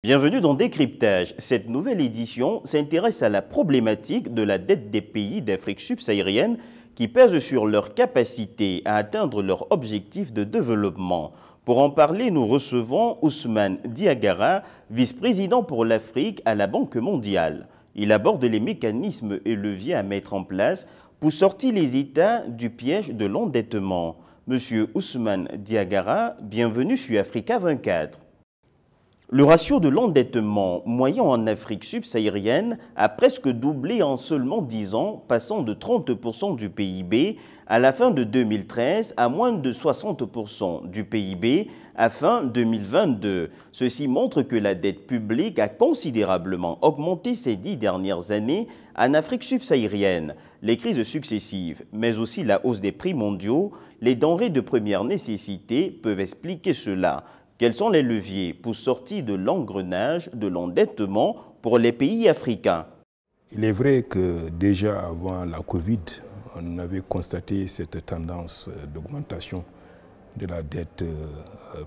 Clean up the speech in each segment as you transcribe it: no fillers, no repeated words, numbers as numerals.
Bienvenue dans Décryptage. Cette nouvelle édition s'intéresse à la problématique de la dette des pays d'Afrique subsaharienne qui pèse sur leur capacité à atteindre leurs objectifs de développement. Pour en parler, nous recevons Ousmane Diagara, vice-président pour l'Afrique à la Banque mondiale. Il aborde les mécanismes et leviers à mettre en place pour sortir les États du piège de l'endettement. Monsieur Ousmane Diagara, bienvenue sur Africa 24. Le ratio de l'endettement moyen en Afrique subsaharienne a presque doublé en seulement 10 ans, passant de 30% du PIB à la fin de 2013 à moins de 60% du PIB à fin 2022. Ceci montre que la dette publique a considérablement augmenté ces 10 dernières années en Afrique subsaharienne. Les crises successives, mais aussi la hausse des prix mondiaux, les denrées de première nécessité peuvent expliquer cela. Quels sont les leviers pour sortir de l'engrenage de l'endettement pour les pays africains? Il est vrai que déjà avant la Covid, on avait constaté cette tendance d'augmentation de la dette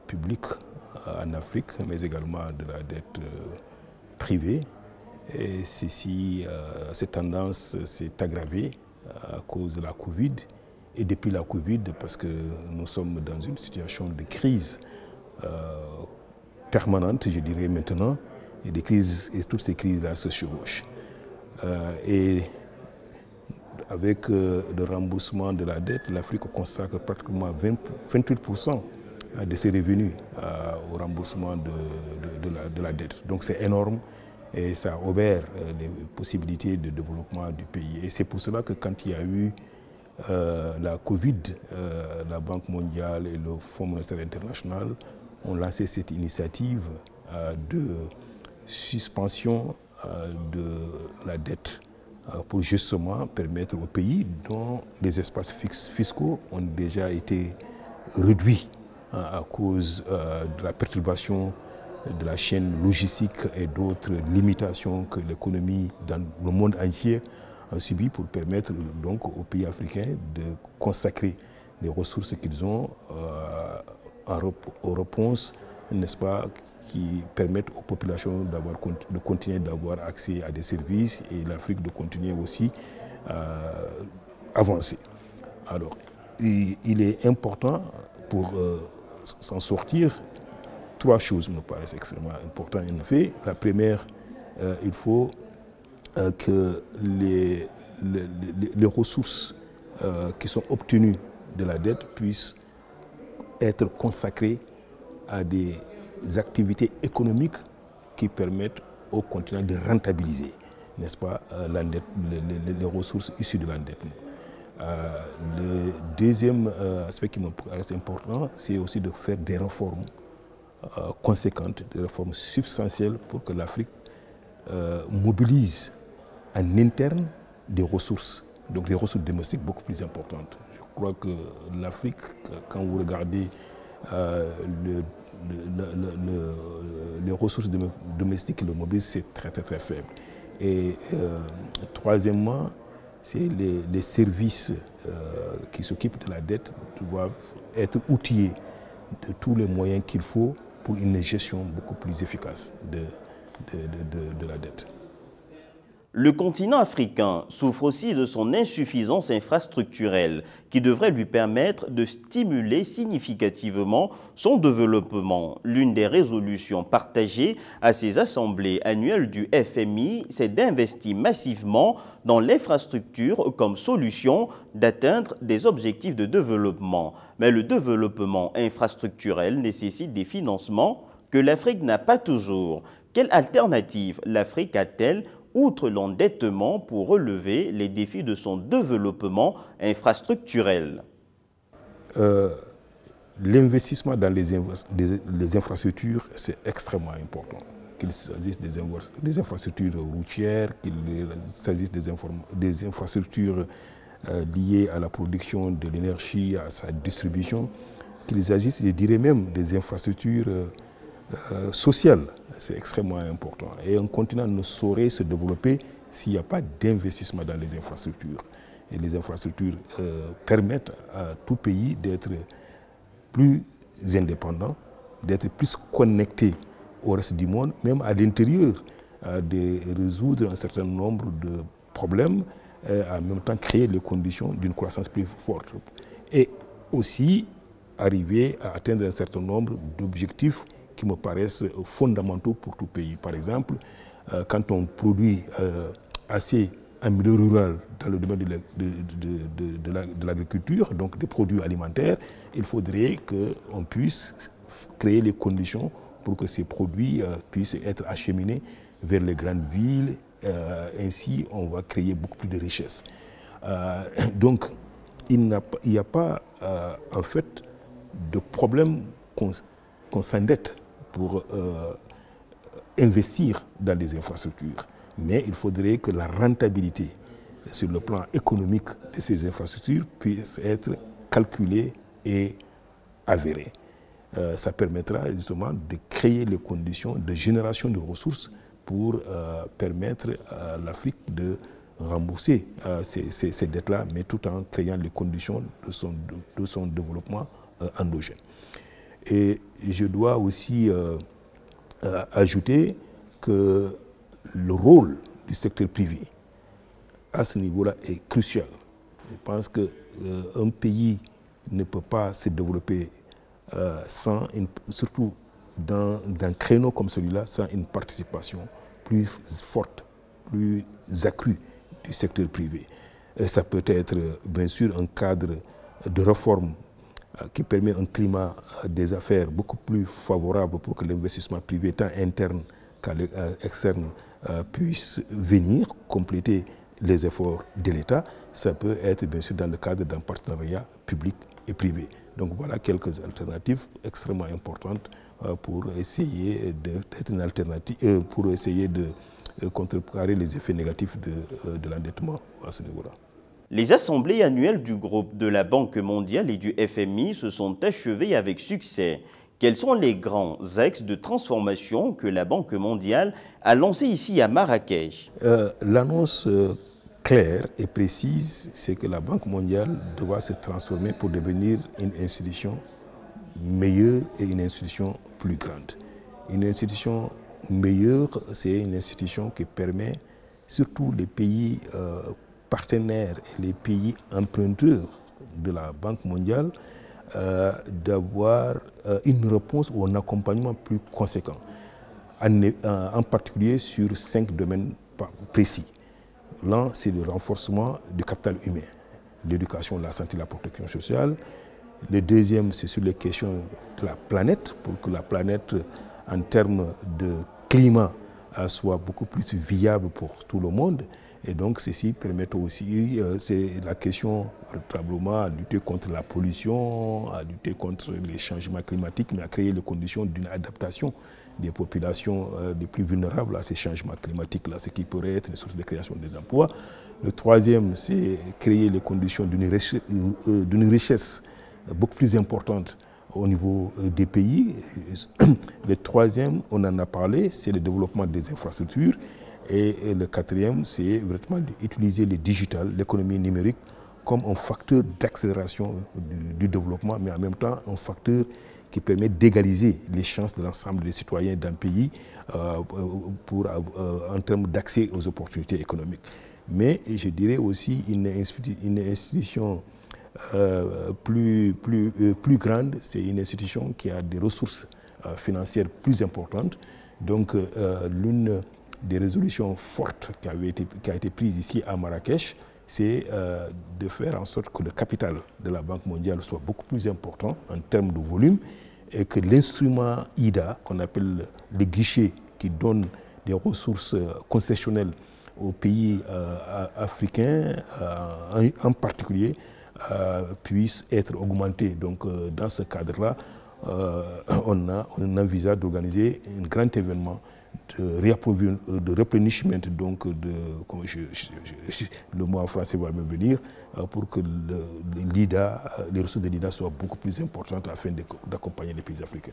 publique en Afrique, mais également de la dette privée. Et cette tendance s'est aggravée à cause de la Covid. Et depuis la Covid, parce que nous sommes dans une situation de crise permanente, je dirais maintenant, et toutes ces crises-là se chevauchent. Et avec le remboursement de la dette, l'Afrique consacre pratiquement 28% de ses revenus au remboursement de la dette. Donc c'est énorme et ça obère les possibilités de développement du pays. Et c'est pour cela que quand il y a eu la Covid, la Banque mondiale et le Fonds monétaire international ont lancé cette initiative de suspension de la dette pour justement permettre aux pays dont les espaces fiscaux ont déjà été réduits à cause de la perturbation de la chaîne logistique et d'autres limitations que l'économie dans le monde entier a subi, pour permettre donc aux pays africains de consacrer les ressources qu'ils ont aux réponses, n'est-ce pas, qui permettent aux populations de continuer d'avoir accès à des services et l'Afrique de continuer aussi à avancer. Alors, il est important pour s'en sortir, trois choses me paraissent extrêmement importantes en effet. La première, il faut que les ressources qui sont obtenues de la dette puissent être consacrées à des activités économiques qui permettent au continent de rentabiliser, n'est-ce pas, les ressources issues de l'endettement. Le deuxième aspect qui me paraît important, c'est aussi de faire des réformes conséquentes, des réformes substantielles pour que l'Afrique mobilise en interne des ressources, donc des ressources domestiques beaucoup plus importantes. Je crois que l'Afrique, quand vous regardez les ressources domestiques qui le mobilisent, c'est très faible. Et troisièmement, c'est les services qui s'occupent de la dette doivent être outillés de tous les moyens qu'il faut pour une gestion beaucoup plus efficace de la dette. Le continent africain souffre aussi de son insuffisance infrastructurelle qui devrait lui permettre de stimuler significativement son développement. L'une des résolutions partagées à ces assemblées annuelles du FMI, c'est d'investir massivement dans l'infrastructure comme solution d'atteindre des objectifs de développement. Mais le développement infrastructurel nécessite des financements que l'Afrique n'a pas toujours. Quelle alternative l'Afrique a-t-elle outre l'endettement pour relever les défis de son développement infrastructurel? L'investissement dans les infrastructures, c'est extrêmement important. Qu'il s'agisse des infrastructures routières, qu'il s'agisse des infrastructures liées à la production de l'énergie, à sa distribution, qu'il s'agisse, je dirais même, des infrastructures sociales. C'est extrêmement important. Et un continent ne saurait se développer s'il n'y a pas d'investissement dans les infrastructures. Et les infrastructures permettent à tout pays d'être plus indépendant, d'être plus connecté au reste du monde, même à l'intérieur, de résoudre un certain nombre de problèmes, en même temps créer les conditions d'une croissance plus forte. Et aussi arriver à atteindre un certain nombre d'objectifs qui me paraissent fondamentaux pour tout pays. Par exemple, quand on produit assez en milieu rural dans le domaine de l'agriculture, donc des produits alimentaires, il faudrait qu'on puisse créer les conditions pour que ces produits puissent être acheminés vers les grandes villes. Ainsi, on va créer beaucoup plus de richesses. Donc, il n'y a pas, en fait, de problème qu'on s'endette pour investir dans les infrastructures. Mais il faudrait que la rentabilité sur le plan économique de ces infrastructures puisse être calculée et avérée. Ça permettra justement de créer les conditions de génération de ressources pour permettre à l'Afrique de rembourser ces dettes-là, mais tout en créant les conditions de son développement endogène. Et je dois aussi ajouter que le rôle du secteur privé à ce niveau-là est crucial. Je pense qu'un pays ne peut pas se développer surtout dans un créneau comme celui-là, sans une participation plus forte, plus accrue du secteur privé. Et ça peut être bien sûr un cadre de réforme qui permet un climat des affaires beaucoup plus favorable pour que l'investissement privé, tant interne qu'externe, puisse venir compléter les efforts de l'État. Ça peut être bien sûr dans le cadre d'un partenariat public et privé. Donc voilà quelques alternatives extrêmement importantes pour essayer d'être une alternative, pour essayer de contrecarrer les effets négatifs de l'endettement à ce niveau-là. Les assemblées annuelles du groupe de la Banque mondiale et du FMI se sont achevées avec succès. Quels sont les grands axes de transformation que la Banque mondiale a lancés ici à Marrakech? L'annonce claire et précise, c'est que la Banque mondiale doit se transformer pour devenir une institution meilleure et une institution plus grande. Une institution meilleure, c'est une institution qui permet surtout les pays partenaires et les pays emprunteurs de la Banque mondiale d'avoir une réponse ou un accompagnement plus conséquent, en particulier sur 5 domaines précis. L'un, c'est le renforcement du capital humain, l'éducation, la santé, la protection sociale. Le deuxième, c'est sur les questions de la planète, pour que la planète, en termes de climat, soit beaucoup plus viable pour tout le monde. Et donc, ceci permet aussi, c'est la question véritablement à lutter contre la pollution, à lutter contre les changements climatiques, mais à créer les conditions d'une adaptation des populations les plus vulnérables à ces changements climatiques-là, ce qui pourrait être une source de création des emplois. Le troisième, c'est créer les conditions d'une richesse beaucoup plus importante au niveau des pays. Le troisième, on en a parlé, c'est le développement des infrastructures. Et le quatrième, c'est vraiment d'utiliser le digital, l'économie numérique, comme un facteur d'accélération du développement, mais en même temps un facteur qui permet d'égaliser les chances de l'ensemble des citoyens d'un pays en termes d'accès aux opportunités économiques. Mais je dirais aussi une institution plus grande, c'est une institution qui a des ressources financières plus importantes. Donc l'une des résolutions fortes qui a été prise ici à Marrakech, c'est de faire en sorte que le capital de la Banque mondiale soit beaucoup plus important en termes de volume et que l'instrument IDA, qu'on appelle le guichet qui donne des ressources concessionnelles aux pays africains en particulier, puisse être augmenté. Donc dans ce cadre-là, on envisage d'organiser un grand événement de replenishment, donc le mot en français va me venir, pour que les ressources de l'IDA soient beaucoup plus importantes afin d'accompagner les pays africains.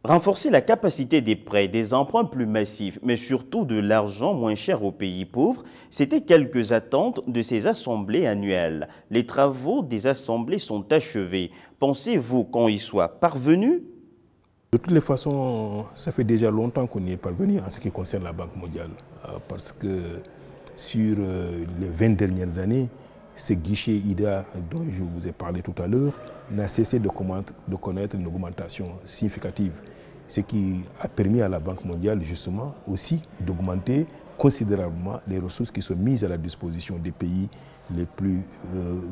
Renforcer la capacité des prêts, des emprunts plus massifs, mais surtout de l'argent moins cher aux pays pauvres, c'était quelques attentes de ces assemblées annuelles. Les travaux des assemblées sont achevés. Pensez-vous qu'on y soit parvenu ? De toutes les façons, ça fait déjà longtemps qu'on y est parvenu en ce qui concerne la Banque mondiale. Parce que sur les 20 dernières années, ce guichet IDA dont je vous ai parlé tout à l'heure n'a cessé de connaître une augmentation significative. Ce qui a permis à la Banque mondiale justement aussi d'augmenter considérablement les ressources qui sont mises à la disposition des pays les plus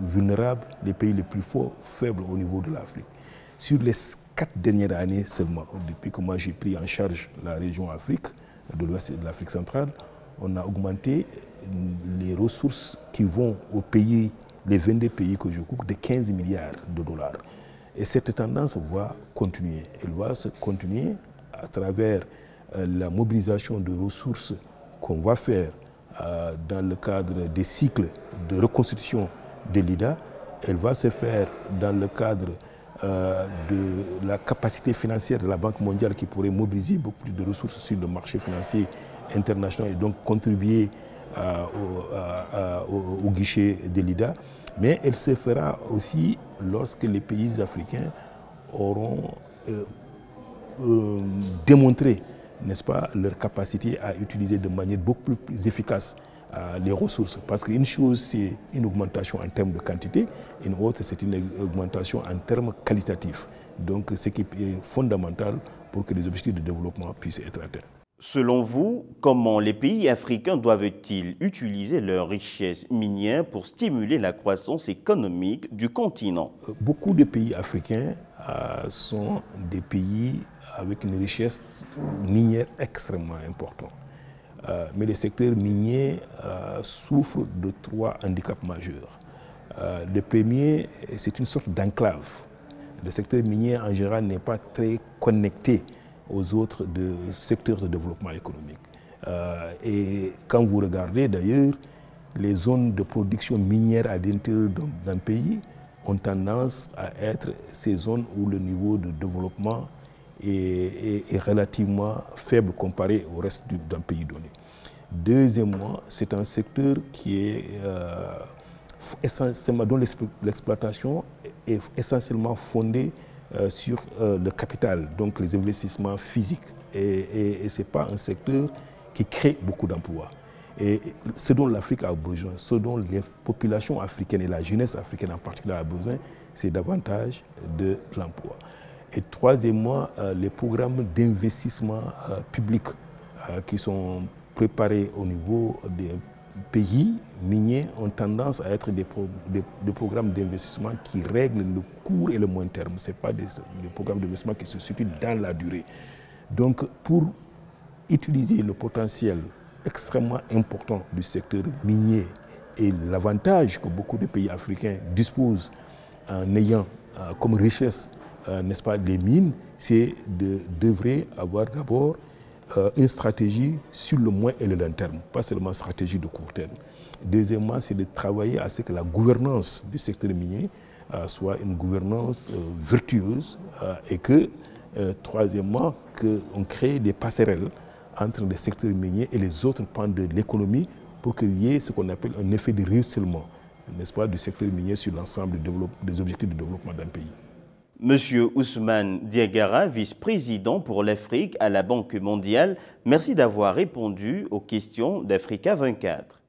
vulnérables, les pays les plus faibles au niveau de l'Afrique. Sur les 4 dernières années seulement, depuis que moi j'ai pris en charge la région Afrique, de l'Ouest et de l'Afrique centrale, on a augmenté les ressources qui vont aux pays, les 22 pays que je couvre, de 15 milliards de dollars. Et cette tendance va continuer. Elle va se continuer à travers la mobilisation de ressources qu'on va faire dans le cadre des cycles de reconstitution de l'IDA. Elle va se faire dans le cadre de la capacité financière de la Banque mondiale qui pourrait mobiliser beaucoup plus de ressources sur le marché financier international et donc contribuer au guichet de l'IDA. Mais elle se fera aussi lorsque les pays africains auront démontré, n'est-ce pas, leur capacité à utiliser de manière beaucoup plus efficace les ressources. Parce qu'une chose, c'est une augmentation en termes de quantité, une autre, c'est une augmentation en termes qualitatifs. Donc, ce qui est fondamental pour que les objectifs de développement puissent être atteints. Selon vous, comment les pays africains doivent-ils utiliser leurs richesses minières pour stimuler la croissance économique du continent? Beaucoup de pays africains sont des pays avec une richesse minière extrêmement importante. Mais le secteur minier souffre de 3 handicaps majeurs. Le premier, c'est une sorte d'enclave. Le secteur minier, en général, n'est pas très connecté aux autres secteurs de développement économique. Et quand vous regardez, d'ailleurs, les zones de production minière à l'intérieur d'un pays ont tendance à être ces zones où le niveau de développement est relativement faible comparé au reste d'un pays donné. Deuxièmement, c'est un secteur qui est essentiellement, dont l'exploitation est essentiellement fondée sur le capital, donc les investissements physiques. Et ce n'est pas un secteur qui crée beaucoup d'emplois. Et ce dont l'Afrique a besoin, ce dont les populations africaines et la jeunesse africaine en particulier a besoin, c'est davantage de l'emploi. Et troisièmement, les programmes d'investissement public qui sont préparés au niveau des pays miniers ont tendance à être des programmes d'investissement qui règlent le court et le moyen terme. Ce n'est pas des programmes d'investissement qui se situent dans la durée. Donc, pour utiliser le potentiel extrêmement important du secteur minier et l'avantage que beaucoup de pays africains disposent en ayant comme richesse, n'est-ce pas, les mines, c'est d'œuvrer à avoir d'abord une stratégie sur le moyen et le long terme, pas seulement une stratégie de court terme. Deuxièmement, c'est de travailler à ce que la gouvernance du secteur minier soit une gouvernance vertueuse et que, troisièmement, qu'on crée des passerelles entre les secteurs miniers et les autres pans de l'économie pour qu'il y ait ce qu'on appelle un effet de ruissellement, n'est-ce pas, du secteur minier sur l'ensemble des objectifs de développement d'un pays. Monsieur Ousmane Diagara, vice-président pour l'Afrique à la Banque mondiale, merci d'avoir répondu aux questions d'Africa 24.